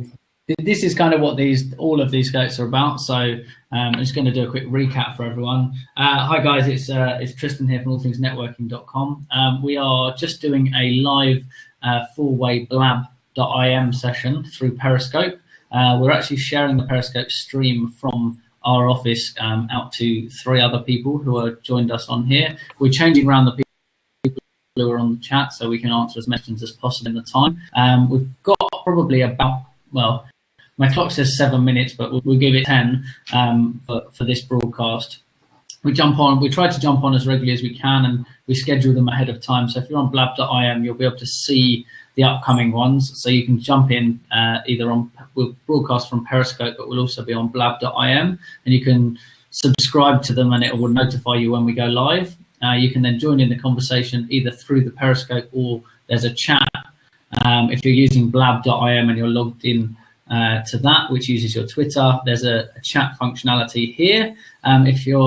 this is kind of what all of these scopes are about. So I'm just going to do a quick recap for everyone. Hi guys, it's Tristan here from AllThingsNetworking.com. We are just doing a live four-way blab.im session through Periscope. We're actually sharing the Periscope stream from our office out to 3 other people who have joined us on here. We're changing around the people who are on the chat so we can answer as many questions as possible in the time. We've got probably about, well, my clock says 7 minutes, but we'll give it 10 for this broadcast. We try to jump on as regularly as we can, and we schedule them ahead of time. So if you're on blab.im, you'll be able to see the upcoming ones. So you can jump in we'll broadcast from Periscope, but we'll also be on blab.im, and you can subscribe to them and it will notify you when we go live. You can then join in the conversation either through the Periscope or there's a chat. If you're using blab.im and you're logged in to that, which uses your Twitter. There's a chat functionality here. If you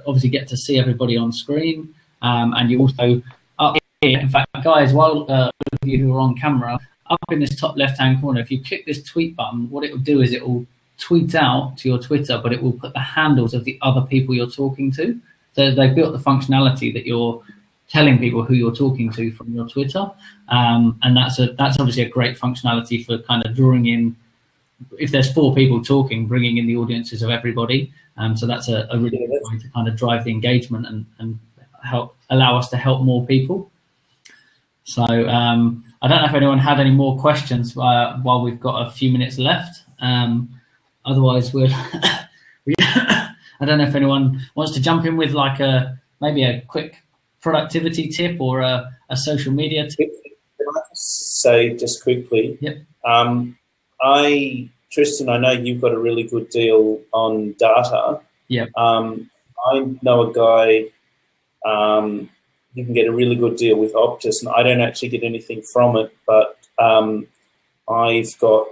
obviously get to see everybody on screen, and you also up here. In fact, guys, while those of you who are on camera, up in this top left-hand corner, if you click this tweet button, what it will do is it will tweet out to your Twitter, but it will put the handles of the other people you're talking to. So they built the functionality that you're telling people who you're talking to from your Twitter, and that's obviously a great functionality for kind of drawing in. If there's 4 people talking, bringing in the audiences of everybody. So that's a really good way to kind of drive the engagement and allow us to help more people. So I don't know if anyone had any more questions while we've got a few minutes left. Otherwise, I don't know if anyone wants to jump in with like maybe a quick productivity tip or a social media tip. Can I say just quickly? Yep. Tristan, I know you've got a really good deal on data. Yeah. I know a guy you can get a really good deal with Optus, and I don't actually get anything from it, but I've got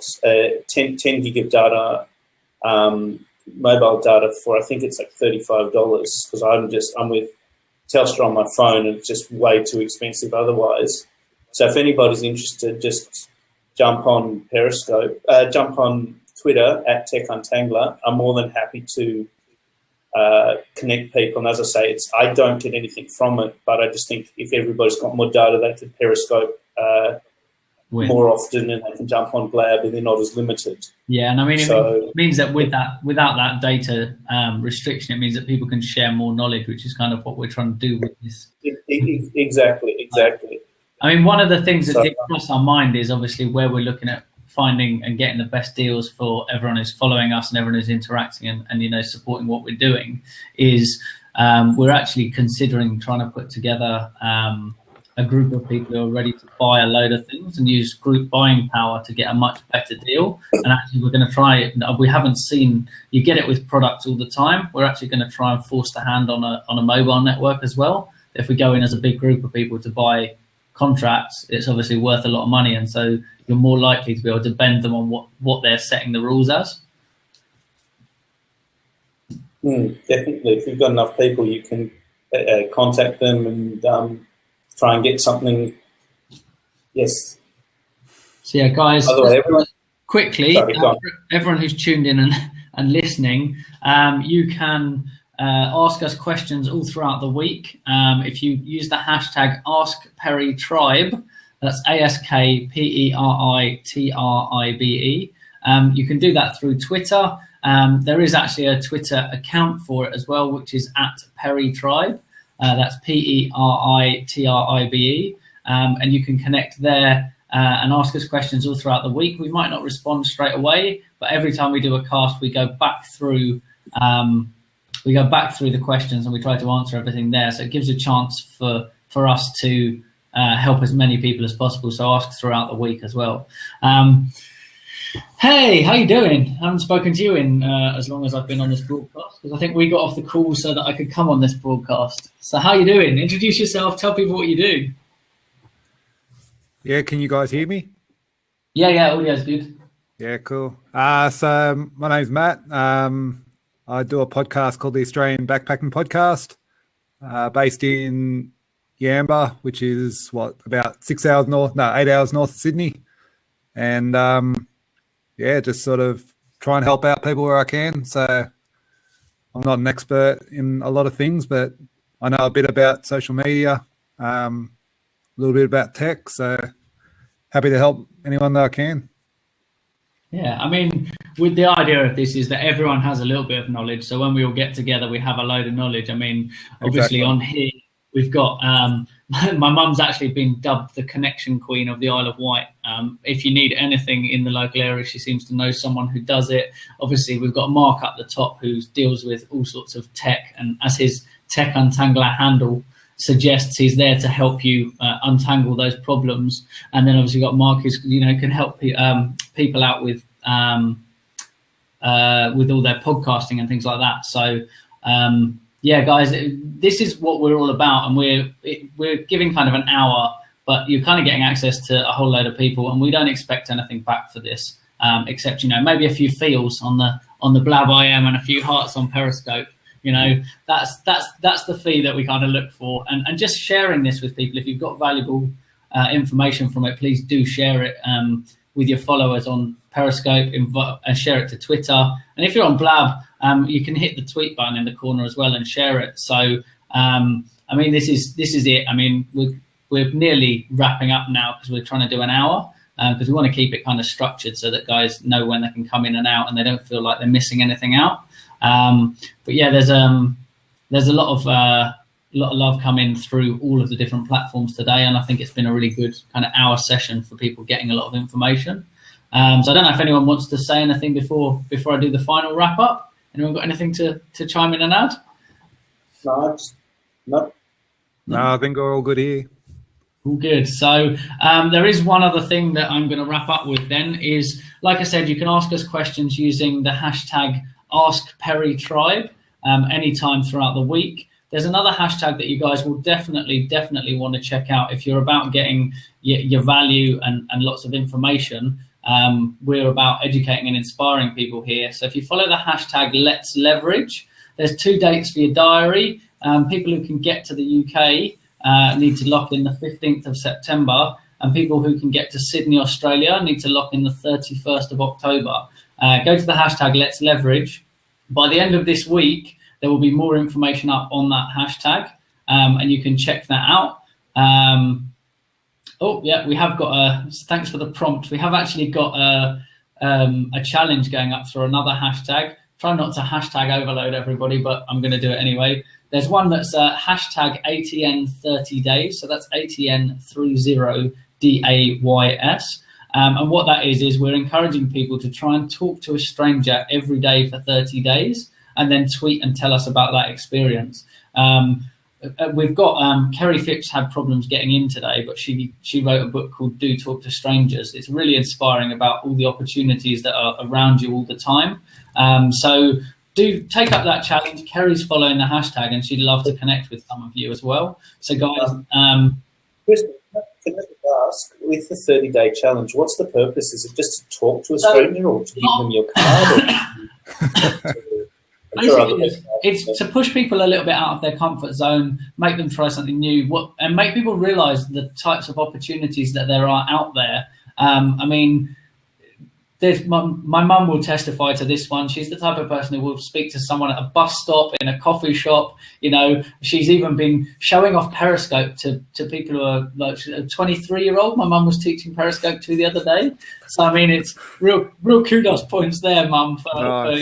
10 gig of data, mobile data for, I think it's like $35, because I'm with Telstra on my phone, and it's just way too expensive otherwise. So if anybody's interested, just jump on Periscope, jump on Twitter at TechUntangler. I'm more than happy to connect people. And as I say, I don't get anything from it, but I just think if everybody's got more data, they can Periscope more often, and they can jump on Blab, and they're not as limited. Yeah, and I mean, it means that without that data restriction, it means that people can share more knowledge, which is kind of what we're trying to do with this. Exactly. I mean, one of the things that did cross our mind is obviously where we're looking at finding and getting the best deals for everyone who's following us and everyone who's interacting and supporting what we're doing is we're actually considering trying to put together a group of people who are ready to buy a load of things and use group buying power to get a much better deal. And actually we're going to try it. We haven't seen, you get it with products all the time. We're actually going to try and force the hand on a mobile network as well. If we go in as a big group of people to buy contracts, it's obviously worth a lot of money, and so you're more likely to be able to bend them on what they're setting the rules as. Definitely. If you've got enough people, you can contact them and try and get something. Yes. So yeah, guys, quickly, everyone who's tuned in and listening, you can ask us questions all throughout the week. If you use the hashtag AskPeriTribe, that's AskPeriTribe. You can do that through Twitter. There is actually a Twitter account for it as well, which is @PeriTribe. That's PeriTribe. And you can connect there and ask us questions all throughout the week. We might not respond straight away, but every time we do a cast, we go back through the questions and we try to answer everything there. So it gives a chance for us to help as many people as possible. So ask throughout the week as well. Hey, how you doing? I haven't spoken to you in as long as I've been on this broadcast, because I think we got off the call so that I could come on this broadcast. So how you doing? Introduce yourself. Tell people what you do. Yeah, can you guys hear me? Yeah, audio's good. Yeah, cool. So my name's Matt. I do a podcast called the Australian Backpacking Podcast, based in Yamba, which is about 8 hours north of Sydney. And just sort of try and help out people where I can. So I'm not an expert in a lot of things, but I know a bit about social media, a little bit about tech. So happy to help anyone that I can. Yeah, I mean, with the idea of this is that everyone has a little bit of knowledge. So when we all get together, we have a load of knowledge. I mean, obviously on here, we've got, my mum's actually been dubbed the connection queen of the Isle of Wight. If you need anything in the local area, she seems to know someone who does it. Obviously, we've got Mark up the top who deals with all sorts of tech. And as his Tech Untangler handle suggests, he's there to help you untangle those problems. And then obviously got Mark who's, can help people out with all their podcasting and things like that. So yeah, guys, this is what we're all about, and we're giving kind of an hour, but you're kind of getting access to a whole load of people, and we don't expect anything back for this. except, maybe a few feels on the Blab IM and a few hearts on Periscope. That's the fee that we kind of look for, and just sharing this with people. If you've got valuable information from it, please do share it with your followers on Periscope, and share it to Twitter. And if you're on Blab, you can hit the tweet button in the corner as well and share it. So this is it. We're nearly wrapping up now because we're trying to do an hour, because we want to keep it kind of structured so that guys know when they can come in and out and they don't feel like they're missing anything out. But yeah, there's a lot of love coming through all of the different platforms today, and I think it's been a really good kind of hour session for people getting a lot of information. So I don't know if anyone wants to say anything before I do the final wrap up. Anyone got anything to chime in and add? No, I think we're all good here. All good. So there is one other thing that I'm going to wrap up with then is, like I said, you can ask us questions using the hashtag AskPeriTribe anytime throughout the week. There's another hashtag that you guys will definitely want to check out if you're about getting your value and lots of information. We're about educating and inspiring people here. So if you follow the hashtag Let's Leverage, there's 2 dates for your diary. People who can get to the UK need to lock in the 15th of September, and people who can get to Sydney, Australia need to lock in the 31st of October. Go to the hashtag Let's Leverage. By the end of this week, there will be more information up on that hashtag, and you can check that out. Oh, yeah, we have got thanks for the prompt. We have actually got a challenge going up for another hashtag. Try not to hashtag overload everybody, but I'm going to do it anyway. There's one that's hashtag ATN30days. So that's ATN30DAYS. And what that is we're encouraging people to try and talk to a stranger every day for 30 days and then tweet and tell us about that experience. We've got Kerry Phipps had problems getting in today, but she wrote a book called Do Talk to Strangers. It's really inspiring about all the opportunities that are around you all the time. So do take up that challenge. Kerry's following the hashtag and she'd love to connect with some of you as well. So guys, Chris, can I ask, with the 30-day challenge, what's the purpose? Is it just to talk to a stranger or to give them your card? It's to push people a little bit out of their comfort zone, make them try something new, and make people realise the types of opportunities that there are out there. My mum will testify to this one. She's the type of person who will speak to someone at a bus stop, in a coffee shop. She's even been showing off Periscope to people who are like a 23-year-old. My mum was teaching Periscope to the other day. So, it's real kudos points there, mum, for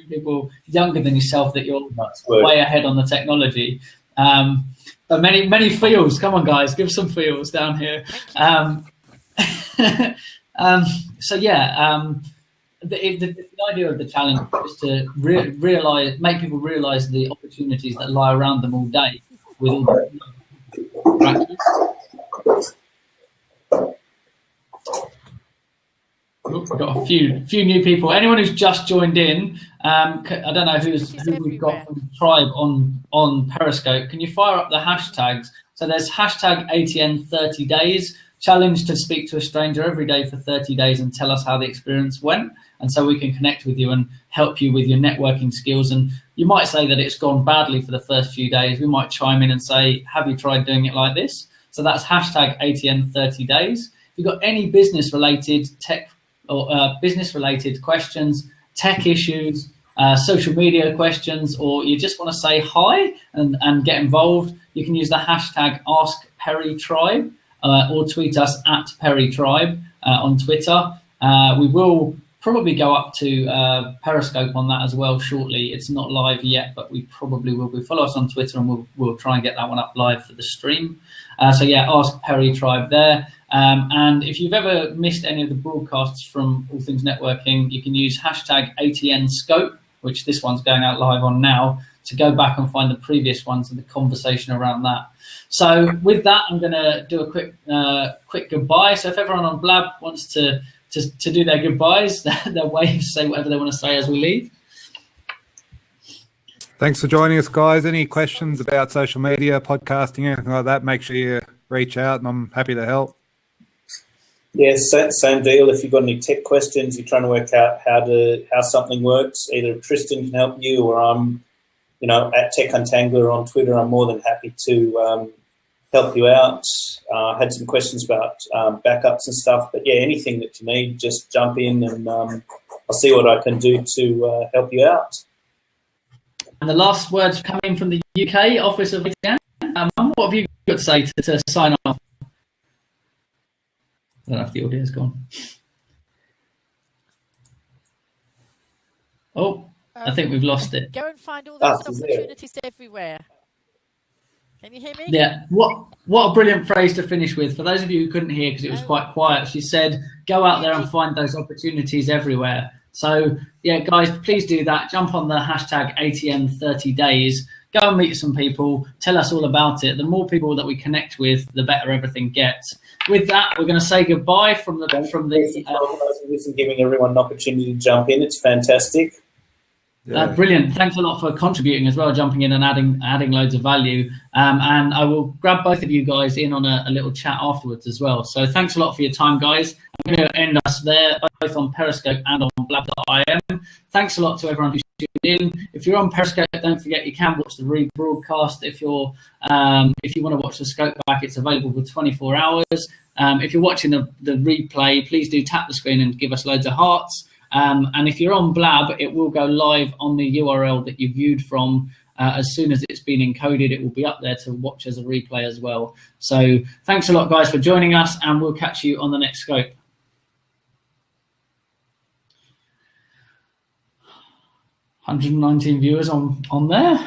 people younger than yourself that you're way ahead on the technology. But many feels. Come on, guys, give some feels down here. So yeah, the idea of the challenge is to make people realise the opportunities that lie around them all day with all the practice. We've got a few new people. Anyone who's just joined in, I don't know who we've got from Tribe on Periscope. Can you fire up the hashtags? So there's hashtag ATN30days. Challenge to speak to a stranger every day for 30 days and tell us how the experience went. And so we can connect with you and help you with your networking skills. And you might say that it's gone badly for the first few days. We might chime in and say, have you tried doing it like this? So that's hashtag ATN30days. If you've got any business-related tech or business-related questions, tech issues, social media questions, or you just want to say hi and get involved, you can use the hashtag AskPeriTribe. Or tweet us at PeriTribe on Twitter. We will probably go up to Periscope on that as well shortly. It's not live yet, but we probably will be. Follow us on Twitter and we'll try and get that one up live for the stream. So yeah, ask PeriTribe there. And if you've ever missed any of the broadcasts from All Things Networking, you can use hashtag ATNScope, which this one's going out live on now, to go back and find the previous ones and the conversation around that. So with that, I'm going to do a quick goodbye. So if everyone on Blab wants to do their goodbyes, their waves, say whatever they want to say as we leave. Thanks for joining us, guys. Any questions about social media, podcasting, anything like that, make sure you reach out and I'm happy to help. Yeah, same deal. If you've got any tech questions, you're trying to work out how something works, either Tristan can help you or I'm, at Tech Untangler on Twitter. I'm more than happy to help you out. I had some questions about backups and stuff, but yeah, anything that you need, just jump in and I'll see what I can do to help you out. And the last words coming from the UK Office of ATM. What have you got to say to sign off? I don't know if the audio's gone. Oh, I think we've lost it. Go and find all those opportunities everywhere. Can you hear me? Yeah. What a brilliant phrase to finish with. For those of you who couldn't hear because it was quite quiet, she said, go out there and find those opportunities everywhere. So, yeah, guys, please do that. Jump on the hashtag ATM30days. Go and meet some people. Tell us all about it. The more people that we connect with, the better everything gets. With that, we're going to say goodbye from the giving everyone an opportunity to jump in. It's fantastic. Yeah. Brilliant. Thanks a lot for contributing as well, jumping in and adding loads of value. And I will grab both of you guys in on a little chat afterwards as well. So thanks a lot for your time, guys. I'm going to end us there, both on Periscope and on blab.im. Thanks a lot to everyone who tuned in. If you're on Periscope, don't forget you can watch the rebroadcast. If you want to watch the scope back, it's available for 24 hours. If you're watching the replay, please do tap the screen and give us loads of hearts. And if you're on Blab, it will go live on the URL that you viewed from. As soon as it's been encoded, it will be up there to watch as a replay as well. So thanks a lot, guys, for joining us, and we'll catch you on the next scope. 119 viewers on there.